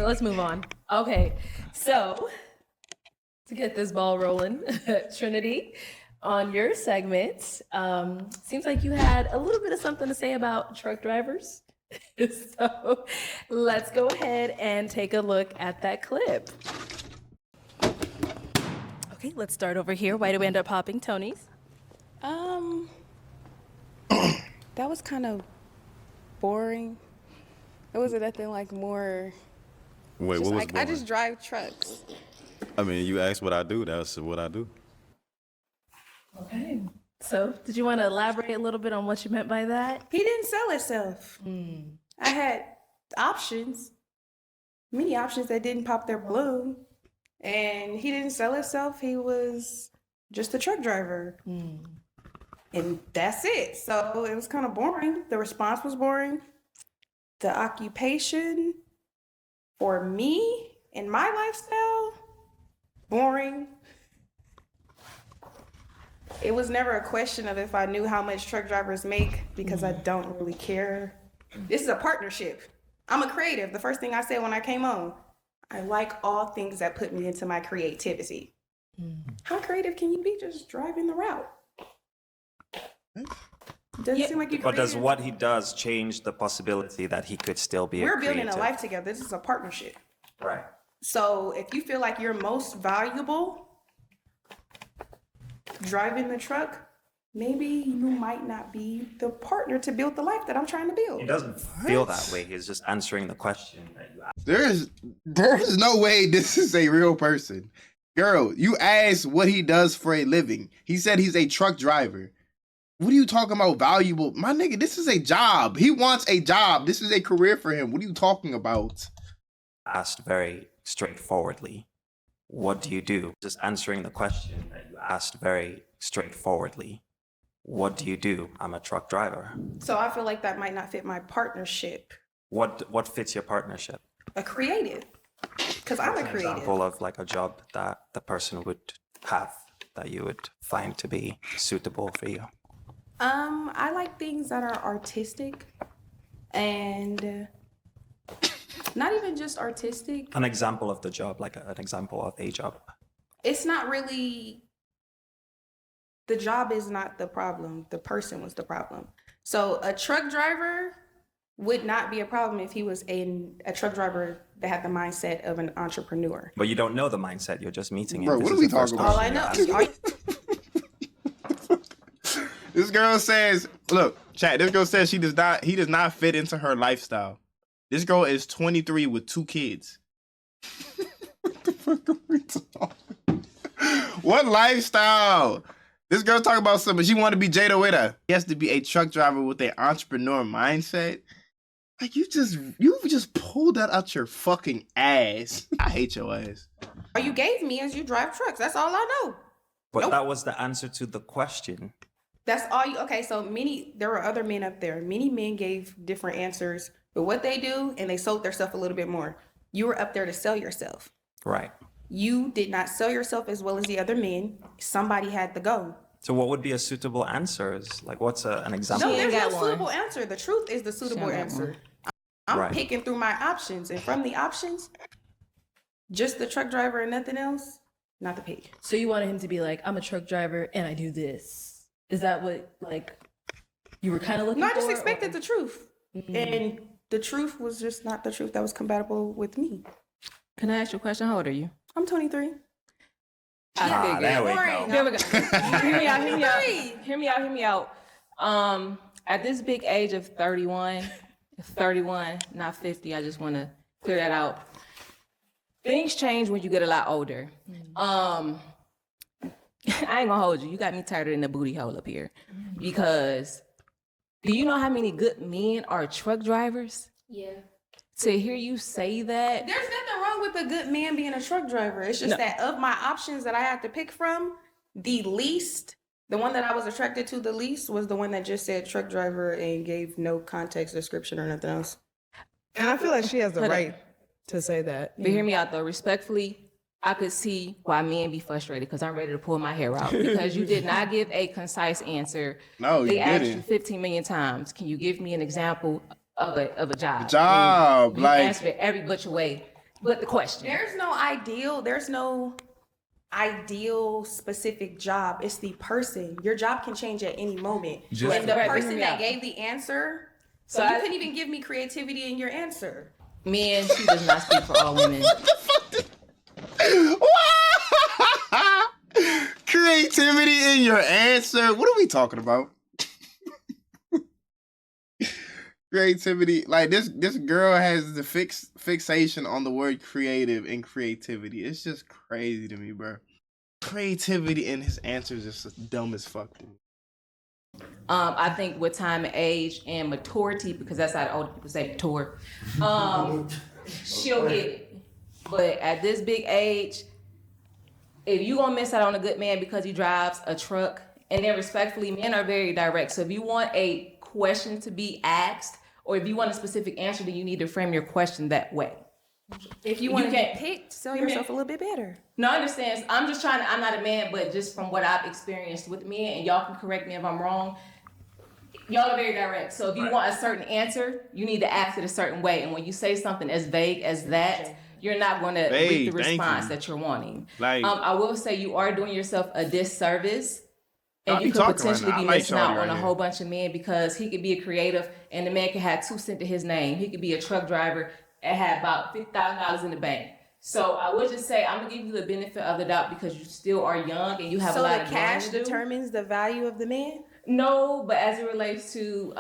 Let's move on. Okay, so to get this ball rolling, Trinity, on your segment, seems like you had a little bit of something to say about truck drivers. So let's go ahead and take a look at that clip. Okay, let's start over here. Why do we end up popping Tony's? That was kind of boring. It wasn't nothing like more. Wait, Just what was like, I boring? just drive trucks. I mean, you asked what I do. That's what I do. Okay. So, did you want to elaborate a little bit on what you meant by that? He didn't sell himself. I had options, many options that didn't pop their balloon, and he didn't sell himself. He was just a truck driver, and that's it. So it was kind of boring. The response was boring. The occupation for me and my lifestyle, boring. It was never a question of if I knew how much truck drivers make, because I don't really care. This is a partnership. I'm a creative. The first thing I said when I came on, I like all things that put me into my creativity. How creative can you be just driving the route? Doesn't seem like you're But does creative. what he does change the possibility that he could still be We're a building a creative? life together. This is a partnership. Right. So if you feel like you're most valuable driving the truck, maybe you might not be the partner to build the life that I'm trying to build. He doesn't feel that way. He's just answering the question that you asked. There's no way this is a real person. Girl, you asked what he does for a living. He said he's a truck driver. What are you talking about valuable? My nigga, this is a job. He wants a job. This is a career for him. What are you talking about? Asked very straightforwardly. What do you do? Just answering the question that you asked very straightforwardly. What do you do? I'm a truck driver. So I feel like that might not fit my partnership. What fits your partnership? A creative. Because I'm a An creative. example of like a job that the person would have that you would find to be suitable for you. I like things that are artistic and not even just artistic. An example of the job, like an example of a job. It's not really, the job is not the problem. The person was the problem. So a truck driver would not be a problem if he was a truck driver that had the mindset of an entrepreneur. But you don't know the mindset. You're just meeting him. Bro, This what is are we the first talking about? All I question know, you're asking. This girl says, look, chat, this girl says he does not fit into her lifestyle. This girl is 23 with 2 kids. What the fuck are we talking? What lifestyle? This girl talking about something. She want to be Jada Witta. He has to be a truck driver with an entrepreneur mindset. Like you just pulled that out your fucking ass. I hate your ass. all you gave me is you drive trucks. That's all I know. But Nope. that was the answer to the question. That's all you, okay, so there were other men up there. Many men gave different answers, but what they do, and they sold themselves a little bit more. You were up there to sell yourself. Right. You did not sell yourself as well as the other men. Somebody had to go. So what would be a suitable answer? Like what's an example? No, there's no got one. suitable answer. The truth is the suitable got answer. I'm Right. picking through my options, and from the options, just the truck driver and nothing else, not the pick. So you wanted him to be like, I'm a truck driver and I do this. Is that what, like, you were kind of looking No, for? I just or- expected the truth. Mm-hmm. And the truth was just not the truth that was compatible with me. Can I ask you a question? How old are you? I'm 23. I figured. there we Boring. go. Here we go. Hear me out. Hear me out. Three. Hear me out. Hear me out. At this big age of 31, not 50, I just want to clear that out. Things change when you get a lot older. I ain't gonna hold you. You got me tighter than the booty hole up here. Because do you know how many good men are truck drivers? Yeah. To hear you say that, There's nothing wrong with a good man being a truck driver. It's just No. that of my options that I had to pick from, the one that I was attracted to the least was the one that just said truck driver and gave no context description or nothing else. And I feel like she has the Hold on. right to say that. but hear me out though, respectfully, I could see why men be frustrated because I'm ready to pull my hair out because you did not give a concise answer. No, you They asked you didn't. 15 million times. Can you give me an example of a job? Job, You like answered it every butcher way. but the question. There's no ideal specific job. It's the person. Your job can change at any moment. Just And the Right, person hear me that out. gave the answer, So you I- couldn't even give me creativity in your answer. Men, she does not speak for all women. Creativity in your answer. What are we talking about? Creativity, like this girl has the fixation on the word creative and creativity. It's just crazy to me, bro. Creativity in his answers is just dumb as fuck to me. I think with time and age and maturity, because that's how the older people say mature, she'll get it. But at this big age, if you gonna miss out on a good man because he drives a truck, and then respectfully, men are very direct. So if you want a question to be asked, or if you want a specific answer, then you need to frame your question that way. If you want to can't- get picked, sell yourself a little bit better. No, I understand. I'm just trying to, I'm not a man, but just from what I've experienced with men, and y'all can correct me if I'm wrong, y'all are very direct. So if you want a certain answer, you need to ask it a certain way. And when you say something as vague as that, you're not going to Vague, reap the thank response you. that you're wanting. Like- I will say you are doing yourself a disservice. Y'all And be you could talking right potentially now. I be like missing Shawty out right on a here. whole bunch of men because he could be a creative and the man could have 2 cents to his name. He could be a truck driver and have about $50,000 in the bank. So I would just say I'm gonna give you the benefit of the doubt because you still are young and you have a So lot the of cash growing to do. determines the value of the man? No, but as it relates to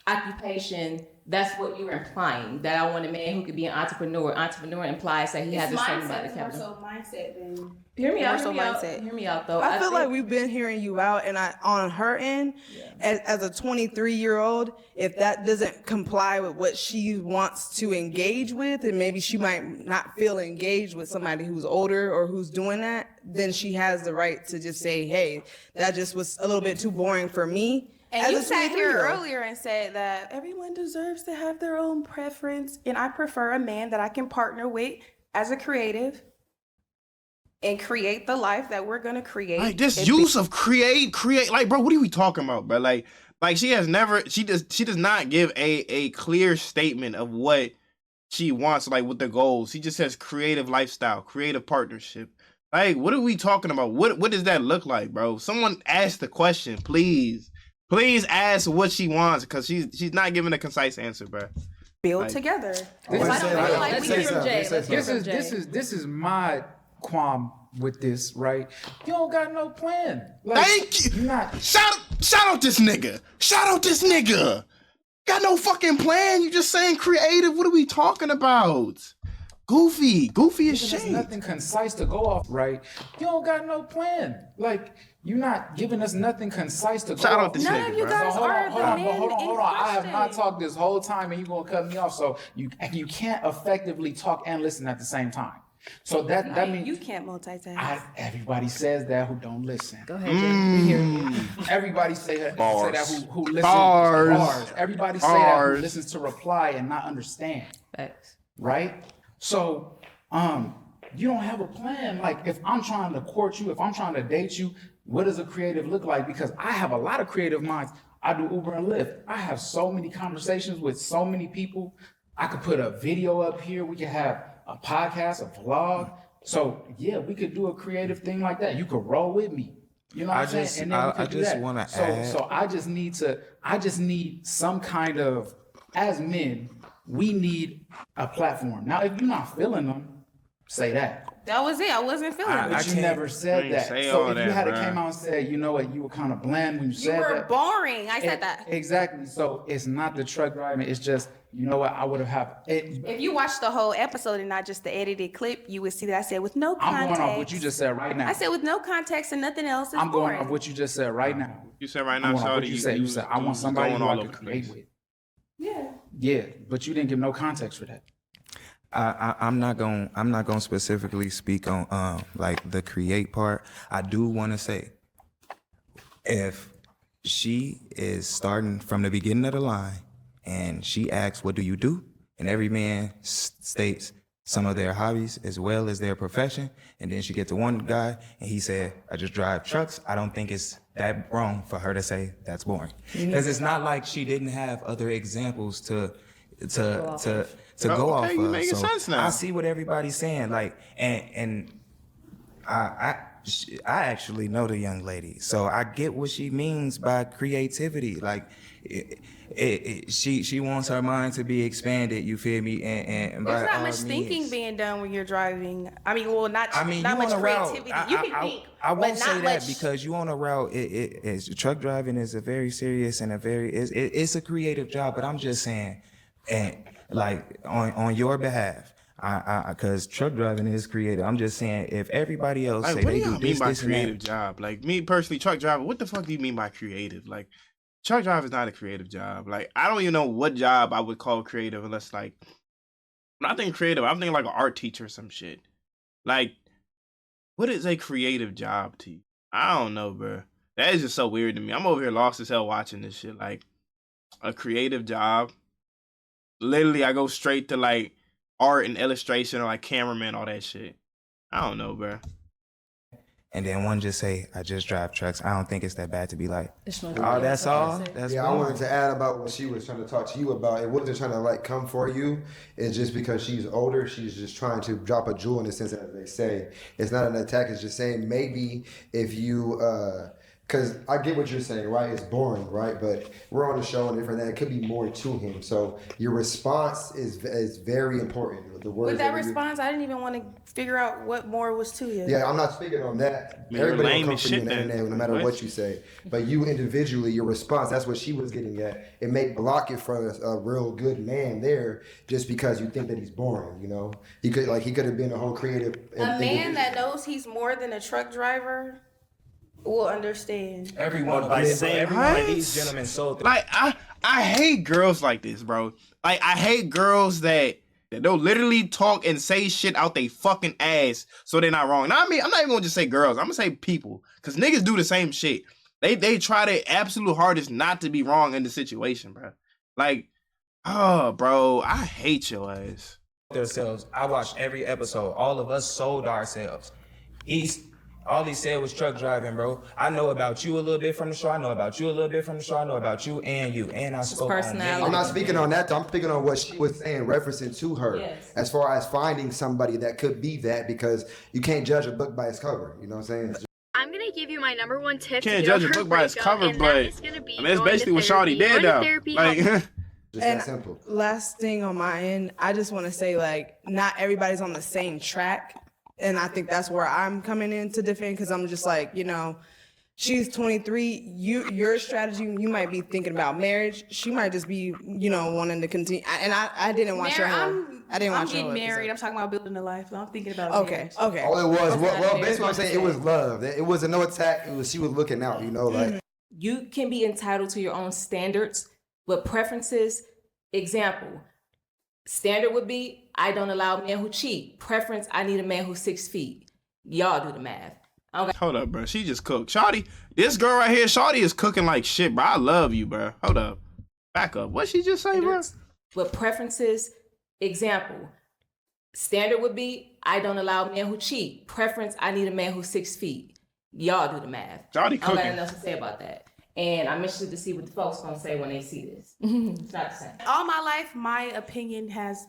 occupation, that's what you're implying. That I want a man who could be an entrepreneur. Entrepreneur implies that he has a certain amount of capital. mindset than Hear me out. more so Hear me out. mindset. Hear me out, though. I feel like think- we've been hearing you out, and on her end, as a 23-year-old, if that doesn't comply with what she wants to engage with, and maybe she might not feel engaged with somebody who's older or who's doing that, then she has the right to just say, hey, that just was a little bit too boring for me. And As you a sat here 23-year-old. earlier and said that everyone deserves to have their own preference, and I prefer a man that I can partner with as a creative and create the life that we're gonna create. Like this and use of create, like, bro, what are we talking about, bro? Like she does not give a clear statement of what she wants, like with the goals. She just says creative lifestyle, creative partnership. Like, what are we talking about? What does that look like, bro? Someone ask the question, please. Please ask what she wants, because she's not giving a concise answer, bro. build Like- together. This I don't is- feel like Let's we hear can- from Jay. Let's hear from Jay. This is my qualm with this, right? You don't got no plan. Like, Thank you. You're not. Shout out this nigga. Shout out this nigga. Got no fucking plan. You just saying creative. What are we talking about? Goofy as There's shit. nothing concise to go off, right? You don't got no plan. Like, you're not giving us nothing concise to go Shout out off. this None nigga, of you bro. guys hold are on, the hold on, men hold on, in hold on. I have not question. talked this whole time, and you're gonna cut me off. So you can't effectively talk and listen at the same time. So that means You can't multitask. everybody says that who don't listen. Go ahead, Jay. We hear you. Everybody say that who listens. Bars. Everybody say that Bars. who listens to reply and not understand. Facts. Right? So, you don't have a plan. Like, if I'm trying to court you, if I'm trying to date you, what does a creative look like? Because I have a lot of creative minds. I do Uber and Lyft. I have so many conversations with so many people. I could put a video up here. We could have a podcast, a vlog. So yeah, we could do a creative thing like that. You could roll with me. You know what I'm saying? And then we could do that. wanna So add- so I just need some kind of, as men, we need a platform. Now, if you're not feeling them, say that. That was it. I wasn't feeling it. But you can't- never said ain't that. say So all if you that, had bruh. came out and said, you know what, you were kind of bland when you You said were that. boring. I said that. Exactly. So it's not the truck driving. It's just, you know what, I would have it. If you watched the whole episode and not just the edited clip, you would see that I said with no I'm context. going off what you just said right now. I said with no context and nothing else. It's I'm going boring. off what you just said right now. You said right I'm now, going off what Shawty, you said. You said I want somebody who I can create with. Yeah. Yeah, but you didn't give no context for that. I'm not gonna specifically speak on like the create part. I do want to say, if she is starting from the beginning of the line and she asks, "What do you do?" and every man states some of their hobbies as well as their profession, and then she gets to one guy and he said, "I just drive trucks," I don't think it's that wrong for her to say that's boring, because it's not like she didn't have other examples to to go off okay, you of. making So sense now. I see what everybody's saying, like, and I actually know the young lady, so I get what she means by creativity. Like, she wants her mind to be expanded. You feel me? And There's by not all much thinking means, being done when you're driving. I mean, well, not you not much on a route. creativity. You can think, I but won't not say that much. because you on a route. Truck driving is a very serious and it's a creative job. But I'm just saying, and like on your behalf, because truck driving is creative. I'm just saying, if everybody else Like, say what do they do y'all mean this, by this, and that, creative job? Like, me personally, truck driver, what the fuck do you mean by creative? Like, truck driver is not a creative job. Like, I don't even know what job I would call creative unless, like, when I think creative, I'm thinking like an art teacher or some shit. Like, what is a creative job to you? I don't know, bro. That is just so weird to me. I'm over here lost as hell watching this shit. Like, a creative job. Literally, I go straight to, like, art and illustration or, like, cameraman, all that shit. I don't know, bro. and then one just say, I just drive trucks. I don't think it's that bad to be like, Ishmael, oh, you that's have all. something to say? That's Yeah, I boring. wanted to add about what she was trying to talk to you about. It wasn't trying to like come for you. It's just because she's older, she's just trying to drop a jewel in a sense, as they say. It's not an attack. It's just saying maybe if you, because I get what you're saying, right? It's boring, right? But we're on the show and different. That it could be more to him. So your response is very important. The words With that you- response, I didn't even want to figure out what more was to you. Yeah, I'm not speaking on that. Man, you're Everybody lame will come as for you shit on the then. internet, no matter What? what you say. But you individually, your response, that's what she was getting at. It may block it from a real good man there just because you think that he's boring, you know? He could have been a whole creative A man individual. that knows he's more than a truck driver will understand. Everyone, By saying every one of what? these gentlemen sold. Like, I hate girls like this, bro. Like, I hate girls that they'll literally talk and say shit out they fucking ass so they're not wrong. Now, I mean, I'm not even gonna just say girls. I'm gonna say people. Because niggas do the same shit. They try their absolute hardest not to be wrong in the situation, bro. Like, oh, bro, I hate your ass. Themselves. I watched every episode. All of us sold ourselves. All he said was truck driving, bro. I know about you a little bit from the show. I know about you a little bit from the show. I know about you. And I spoke on personality. I'm not speaking on that. I'm speaking on what she was saying, referencing to her, Yes. as far as finding somebody that could be that, because you can't judge a book by its cover. You know what I'm saying? I'm gonna give you my number one tip. Can't to get judge a over book by its breakup, cover, and but that is gonna be I mean, that's going to basically what Shawty therapy. did, Going to though. therapy Like, Just And that simple. last thing on my end, I just want to say, like, not everybody's on the same track. And I think that's where I'm coming in to defend, because I'm just like, you know, she's 23. Your strategy, you might be thinking about marriage. She might just be, you know, wanting to continue. And I didn't watch her whole. I didn't watch her I'm whole getting married. episode. I'm talking about building a life. I'm thinking about Okay, marriage. okay. All it was, well, not basically what I'm saying, it was love. It was a no attack. It was, she was looking out, you know, like. You can be entitled to your own standards, but preferences, example, standard would be, I don't allow men who cheat. Preference, I need a man who's 6 feet. Y'all do the math. I don't got hold up, bro. She just cooked. Shawty, this girl right here, Shawty is cooking like shit, bro. I love you, bro. Hold up. Back up. What she just say, bro? standards, but preferences, example, standard would be, I don't allow men who cheat. Preference, I need a man who's 6 feet. Y'all do the math. Shawty I don't got cooking. nothing else to say about that. And I'm interested to see what the folks gonna say when they see this. It's not the same. All my life, my opinion has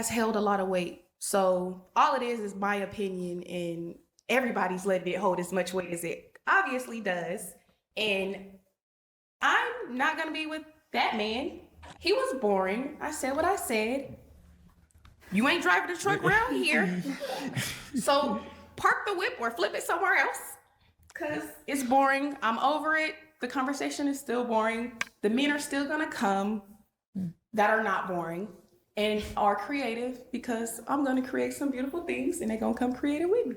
held a lot of weight. So all it is my opinion, and everybody's letting it hold as much weight as it obviously does. And I'm not gonna be with that man. He was boring. I said what I said. You ain't driving the truck around here. So park the whip or flip it somewhere else. Cause it's boring. I'm over it. The conversation is still boring. The men are still gonna come that are not boring and are creative, because I'm gonna create some beautiful things and they're gonna come creative with me.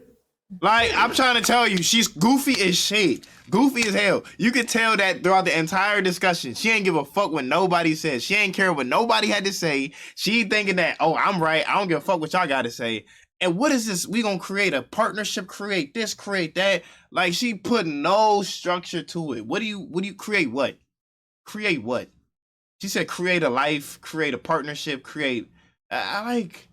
Like, I'm trying to tell you, she's goofy as shit. Goofy as hell. You could tell that throughout the entire discussion. She ain't give a fuck what nobody says. She ain't care what nobody had to say. She thinking that, oh, I'm right. I don't give a fuck what y'all got to say. And what is this? We gonna create a partnership, create this, create that. Like, she put no structure to it. What do you create what? Create what? She said create a life, create a partnership, create. I like,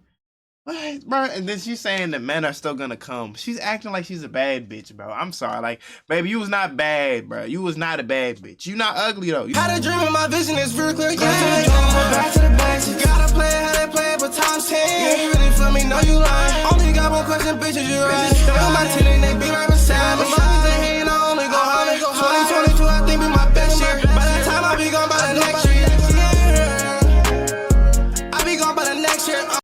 What, bro? And then she's saying that men are still gonna come. She's acting like she's a bad bitch, bro. I'm sorry, like, baby, you was not bad, bro. You was not a bad bitch. You not ugly though. Had a dream and my vision is real clear. Yeah, back to the basics. Gotta play it how they play it, but times 10. You ain't really feel me, know you lying. Only got one question, bitches, you right. Stay on my team.